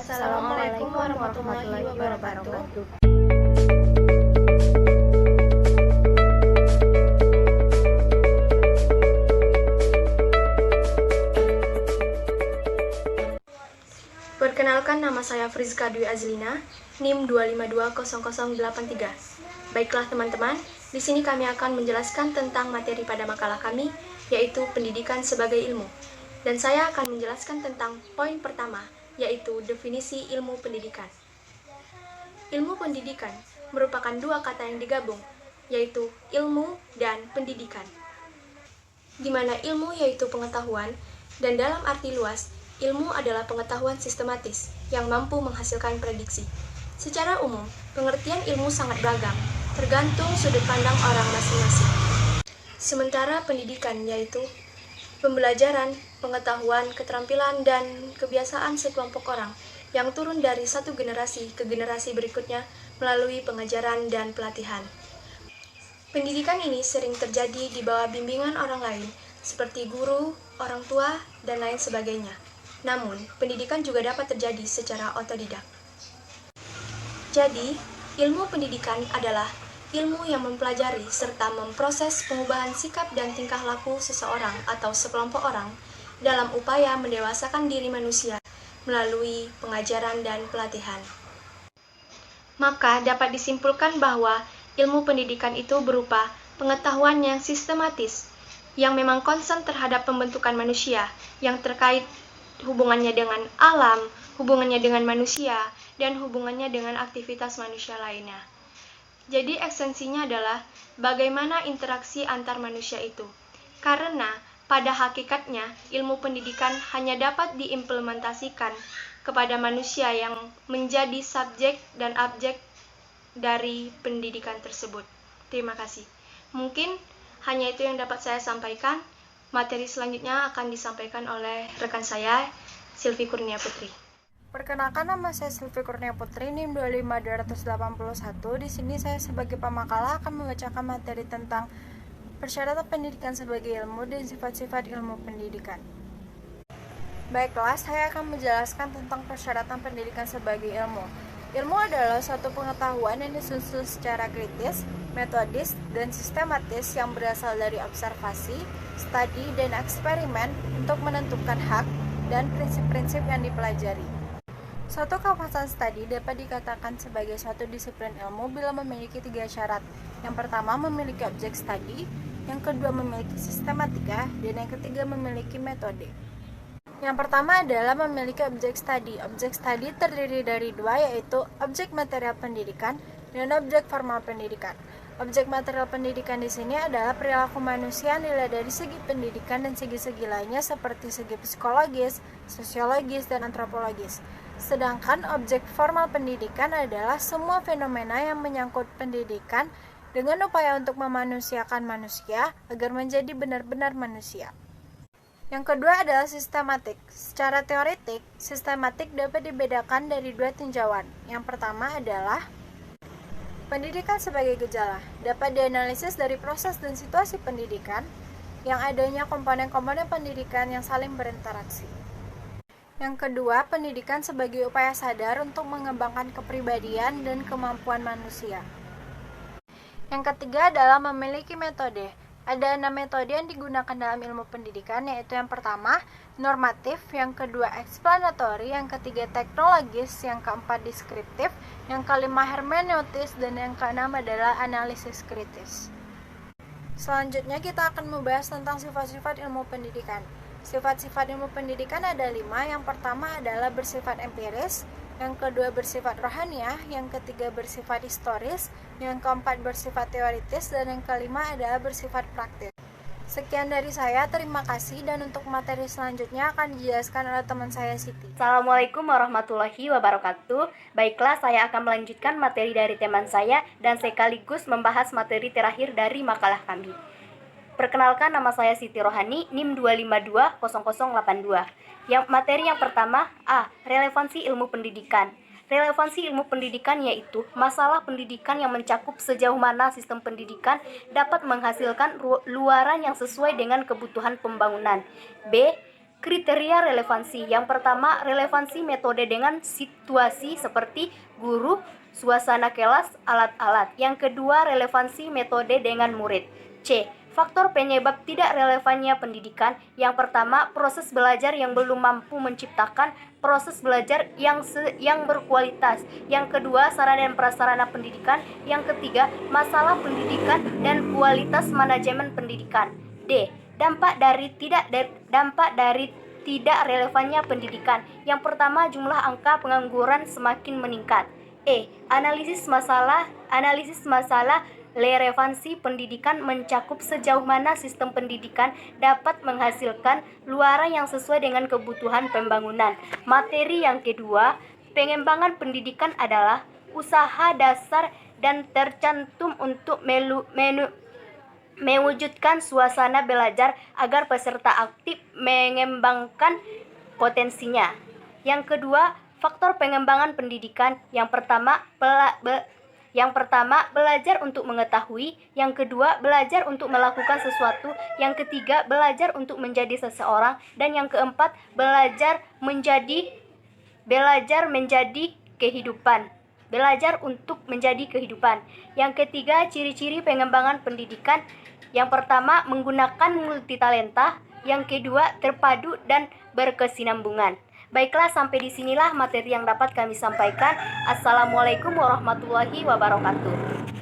Assalamualaikum warahmatullahi wabarakatuh. Perkenalkan, nama saya Frizka Dwi Azlina, NIM 2520083. Baiklah teman-teman, di sini kami akan menjelaskan tentang materi pada makalah kami, yaitu pendidikan sebagai ilmu. Dan saya akan menjelaskan tentang poin pertama, yaitu definisi ilmu pendidikan. Ilmu pendidikan merupakan dua kata yang digabung, yaitu ilmu dan pendidikan. Di mana ilmu yaitu pengetahuan, dan dalam arti luas, ilmu adalah pengetahuan sistematis yang mampu menghasilkan prediksi. Secara umum, pengertian ilmu sangat beragam, tergantung sudut pandang orang masing-masing. Sementara pendidikan yaitu pembelajaran, pengetahuan, keterampilan, dan kebiasaan sekelompok orang yang turun dari satu generasi ke generasi berikutnya melalui pengajaran dan pelatihan. Pendidikan ini sering terjadi di bawah bimbingan orang lain, seperti guru, orang tua, dan lain sebagainya. Namun, pendidikan juga dapat terjadi secara otodidak. Jadi, ilmu pendidikan adalah ilmu yang mempelajari serta memproses pengubahan sikap dan tingkah laku seseorang atau sekelompok orang dalam upaya mendewasakan diri manusia melalui pengajaran dan pelatihan. Maka dapat disimpulkan bahwa ilmu pendidikan itu berupa pengetahuan yang sistematis, yang memang konsen terhadap pembentukan manusia, yang terkait hubungannya dengan alam, hubungannya dengan manusia, dan hubungannya dengan aktivitas manusia lainnya. Jadi esensinya adalah bagaimana interaksi antar manusia itu. Karena pada hakikatnya ilmu pendidikan hanya dapat diimplementasikan kepada manusia yang menjadi subjek dan objek dari pendidikan tersebut. Terima kasih. Mungkin hanya itu yang dapat saya sampaikan. Materi selanjutnya akan disampaikan oleh rekan saya, Silvi Kurnia Putri. Perkenalkan, nama saya Silvi Kurnia Putri, NIM 25281. Di sini saya sebagai pemakalah akan membacakan materi tentang persyaratan pendidikan sebagai ilmu dan sifat-sifat ilmu pendidikan. Baiklah, saya akan menjelaskan tentang persyaratan pendidikan sebagai ilmu. Ilmu adalah suatu pengetahuan yang disusun secara kritis, metodis, dan sistematis yang berasal dari observasi, studi, dan eksperimen untuk menentukan hak dan prinsip-prinsip yang dipelajari. Suatu kawasan studi dapat dikatakan sebagai suatu disiplin ilmu bila memiliki 3 syarat. Yang pertama, memiliki objek studi, yang kedua memiliki sistematika, dan yang ketiga memiliki metode. Yang pertama adalah memiliki objek studi. Objek studi terdiri dari dua, yaitu objek material pendidikan dan objek formal pendidikan. Objek material pendidikan di sini adalah perilaku manusia yang dilihat dari segi pendidikan dan segi-segi lainnya seperti segi psikologis, sosiologis, dan antropologis. Sedangkan objek formal pendidikan adalah semua fenomena yang menyangkut pendidikan dengan upaya untuk memanusiakan manusia agar menjadi benar-benar manusia. Yang kedua adalah sistematik. Secara teoretik, sistematik dapat dibedakan dari dua tinjauan. Yang pertama adalah pendidikan sebagai gejala. Dapat dianalisis dari proses dan situasi pendidikan yang adanya komponen-komponen pendidikan yang saling berinteraksi. Yang kedua, pendidikan sebagai upaya sadar untuk mengembangkan kepribadian dan kemampuan manusia. Yang ketiga adalah memiliki metode. Ada 6 metode yang digunakan dalam ilmu pendidikan, yaitu yang pertama, normatif, yang kedua, eksplanatori, yang ketiga, teknologis, yang keempat, deskriptif, yang kelima, hermeneutis, dan yang keenam adalah analisis kritis. Selanjutnya kita akan membahas tentang sifat-sifat ilmu pendidikan. Sifat-sifat ilmu pendidikan ada 5. Yang pertama adalah bersifat empiris, yang kedua bersifat rohaniah, yang ketiga bersifat historis, yang keempat bersifat teoritis, dan yang kelima adalah bersifat praktis. Sekian dari saya, terima kasih, dan untuk materi selanjutnya akan dijelaskan oleh teman saya Siti. Assalamualaikum warahmatullahi wabarakatuh. Baiklah, saya akan melanjutkan materi dari teman saya dan sekaligus membahas materi terakhir dari makalah kami. Perkenalkan, nama saya Siti Rohani, NIM 2520082. Materi yang pertama, A. Relevansi ilmu pendidikan. Relevansi ilmu pendidikan yaitu masalah pendidikan yang mencakup sejauh mana sistem pendidikan dapat menghasilkan luaran yang sesuai dengan kebutuhan pembangunan. B. Kriteria relevansi. Yang pertama, relevansi metode dengan situasi seperti guru, suasana kelas, alat-alat. Yang kedua, relevansi metode dengan murid. C. Faktor penyebab tidak relevannya pendidikan. Yang pertama, proses belajar yang belum mampu menciptakan proses belajar yang berkualitas. Yang kedua, sarana dan prasarana pendidikan. Yang ketiga, masalah pendidikan dan kualitas manajemen pendidikan. D. Dampak dari tidak relevannya pendidikan. Yang pertama, jumlah angka pengangguran semakin meningkat. E. Analisis masalah relevansi pendidikan mencakup sejauh mana sistem pendidikan dapat menghasilkan luaran yang sesuai dengan kebutuhan pembangunan. Materi yang kedua, pengembangan pendidikan adalah usaha dasar dan tercantum untuk mewujudkan suasana belajar agar peserta aktif mengembangkan potensinya. Yang kedua, faktor pengembangan pendidikan. Yang pertama, belajar untuk mengetahui. Yang kedua, belajar untuk melakukan sesuatu. Yang ketiga, belajar untuk menjadi seseorang. Dan yang keempat, belajar menjadi kehidupan. Belajar untuk menjadi kehidupan. Yang ketiga, ciri-ciri pengembangan pendidikan. Yang pertama, menggunakan multitalenta. Yang kedua, terpadu dan berkesinambungan. Baiklah, sampai disinilah materi yang dapat kami sampaikan. Assalamualaikum warahmatullahi wabarakatuh.